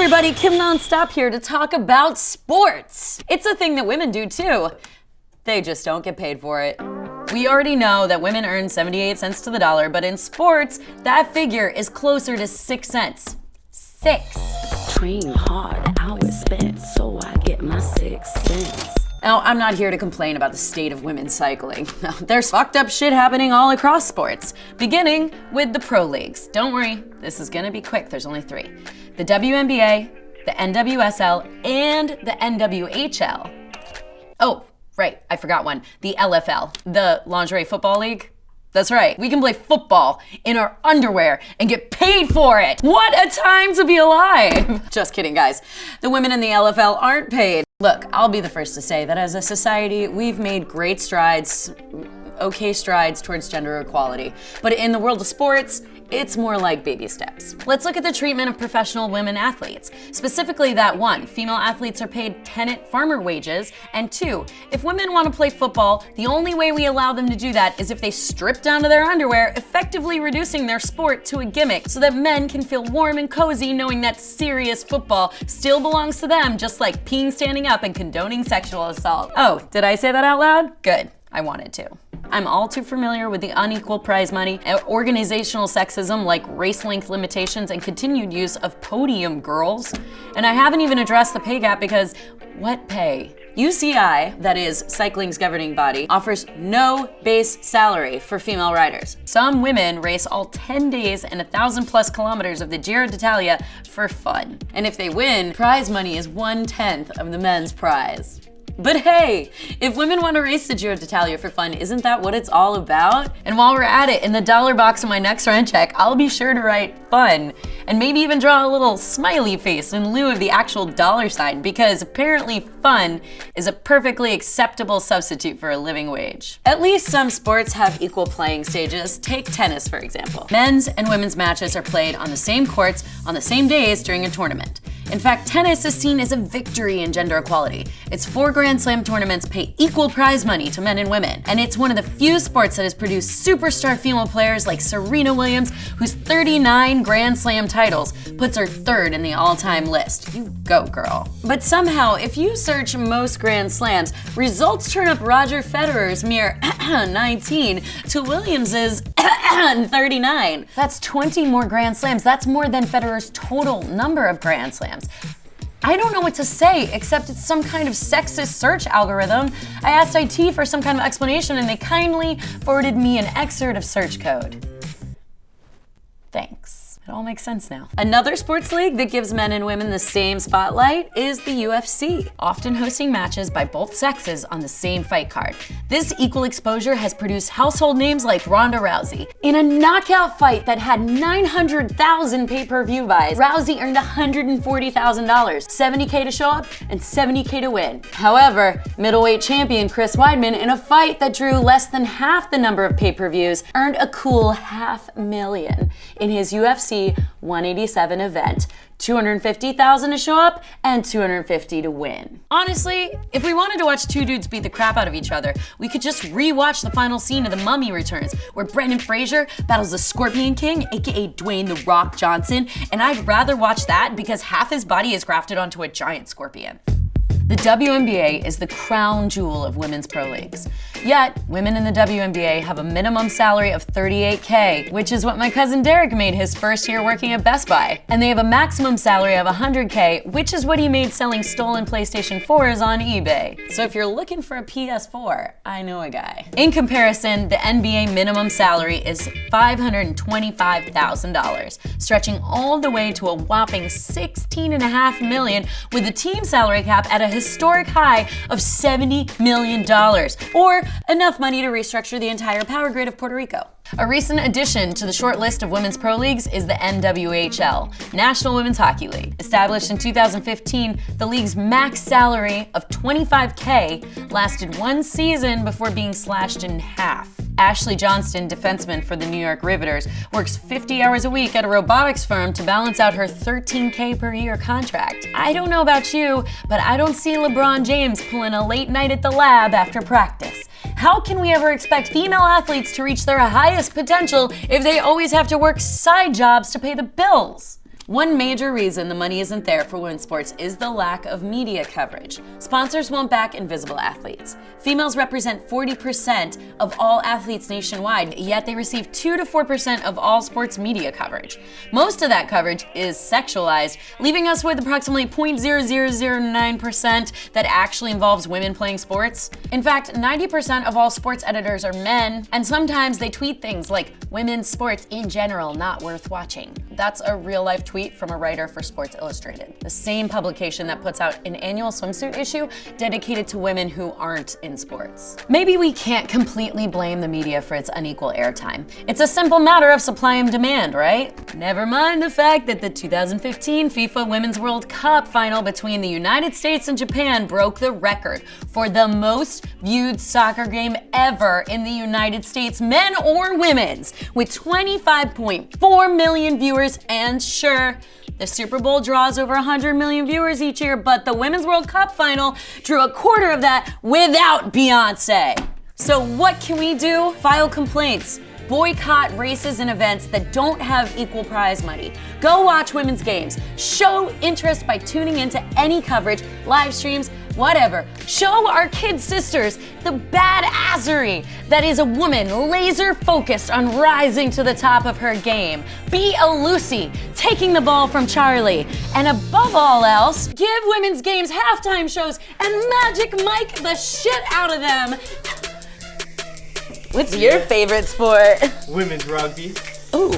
everybody, Kym Nonstop here to talk about sports. It's a thing that women do too. They just don't get paid for it. We already know that women earn 78 cents to the dollar, but in sports, that figure is closer to 6 cents. 6. Train hard, hours spent, so I get my 6 cents. Now, I'm not here to complain about the state of women's cycling. No, there's fucked up shit happening all across sports, beginning with the pro leagues. Don't worry, this is gonna be quick, there's only 3. The WNBA, the NWSL, and the NWHL. Oh, right, I forgot one. The LFL, the Lingerie Football League. That's right, we can play football in our underwear and get paid for it. What a time to be alive. Just kidding, guys. The women in the LFL aren't paid. Look, I'll be the first to say that as a society, we've made great strides, okay strides towards gender equality. But in the world of sports, it's more like baby steps. Let's look at the treatment of professional women athletes. Specifically that 1, female athletes are paid tenant farmer wages, and 2, if women want to play football, the only way we allow them to do that is if they strip down to their underwear, effectively reducing their sport to a gimmick so that men can feel warm and cozy knowing that serious football still belongs to them, just like peeing standing up and condoning sexual assault. Oh, did I say that out loud? Good, I wanted to. I'm all too familiar with the unequal prize money, organizational sexism like race length limitations, and continued use of podium girls. And I haven't even addressed the pay gap because what pay? UCI, that is cycling's governing body, offers no base salary for female riders. Some women race all 10 days and 1,000+ kilometers of the Giro d'Italia for fun. And if they win, prize money is 1/10 of the men's prize. But hey, if women want to race the Giro d'Italia for fun, isn't that what it's all about? And while we're at it, in the dollar box of my next rent check, I'll be sure to write fun, and maybe even draw a little smiley face in lieu of the actual dollar sign, because apparently fun is a perfectly acceptable substitute for a living wage. At least some sports have equal playing stages. Take tennis, for example. Men's and women's matches are played on the same courts on the same days during a tournament. In fact, tennis is seen as a victory in gender equality. Its 4 Grand Slam tournaments pay equal prize money to men and women, and it's one of the few sports that has produced superstar female players like Serena Williams, whose 39 Grand Slam titles puts her 3rd in the all-time list. You go, girl. But somehow, if you search most Grand Slams, results turn up Roger Federer's mere 19 to Williams's 39. That's 20 more Grand Slams. That's more than Federer's total number of Grand Slams. I don't know what to say, except it's some kind of sexist search algorithm. I asked IT for some kind of explanation and they kindly forwarded me an excerpt of search code. Thanks. It all makes sense now. Another sports league that gives men and women the same spotlight is the UFC, often hosting matches by both sexes on the same fight card. This equal exposure has produced household names like Ronda Rousey. In a knockout fight that had 900,000 pay-per-view buys, Rousey earned $140,000, $70K to show up and $70K to win. However, middleweight champion Kris in a fight that drew less than half the number of pay-per-views, earned a cool $500,000 in his UFC 187 event. $250,000 to show up and $250 to win. Honestly, if we wanted to watch 2 dudes beat the crap out of each other, we could just re-watch the final scene of The Mummy Returns, where Brendan Fraser battles the Scorpion King, aka Dwayne "The Rock" Johnson, and I'd rather watch that because half his body is grafted onto a giant scorpion. The WNBA is the crown jewel of women's pro leagues. Yet, women in the WNBA have a minimum salary of $38K, which is what my cousin Derek made his first year working at Best Buy. And they have a maximum salary of $100K, which is what he made selling stolen PlayStation 4s on eBay. So if you're looking for a PS4, I know a guy. In comparison, the NBA minimum salary is $525,000, stretching all the way to a whopping $16.5 million, with the team salary cap at a historic high of $70 million, or enough money to restructure the entire power grid of Puerto Rico. A recent addition to the short list of women's pro leagues is the NWHL, National Women's Hockey League. Established in 2015, the league's max salary of $25K lasted 1 season before being slashed in half. Ashley Johnston, defenseman for the New York Riveters, works 50 hours a week at a robotics firm to balance out her $13K per year contract. I don't know about you, but I don't see LeBron James pulling a late night at the lab after practice. How can we ever expect female athletes to reach their highest potential if they always have to work side jobs to pay the bills? One major reason the money isn't there for women's sports is the lack of media coverage. Sponsors won't back invisible athletes. Females represent 40% of all athletes nationwide, yet they receive 2 to 4% of all sports media coverage. Most of that coverage is sexualized, leaving us with approximately 0.0009% that actually involves women playing sports. In fact, 90% of all sports editors are men, and sometimes they tweet things like, "Women's sports in general not worth watching." That's a real-life tweet from a writer for Sports Illustrated, the same publication that puts out an annual swimsuit issue dedicated to women who aren't in sports. Maybe we can't completely blame the media for its unequal airtime. It's a simple matter of supply and demand, right? Never mind the fact that the 2015 FIFA Women's World Cup final between the United States and Japan broke the record for the most viewed soccer game ever in the United States, men or women's, with 25.4 million viewers. And sure, the Super Bowl draws over 100 million viewers each year, but the Women's World Cup final drew a quarter of that without Beyonce. So what can we do? File complaints. Boycott races and events that don't have equal prize money. Go watch women's games. Show interest by tuning into any coverage, live streams, whatever. Show our kid sisters the badassery that is a woman laser focused on rising to the top of her game. Be a Lucy, taking the ball from Charlie. And above all else, give women's games halftime shows and Magic Mike the shit out of them. What's your favorite sport? Women's rugby. Ooh.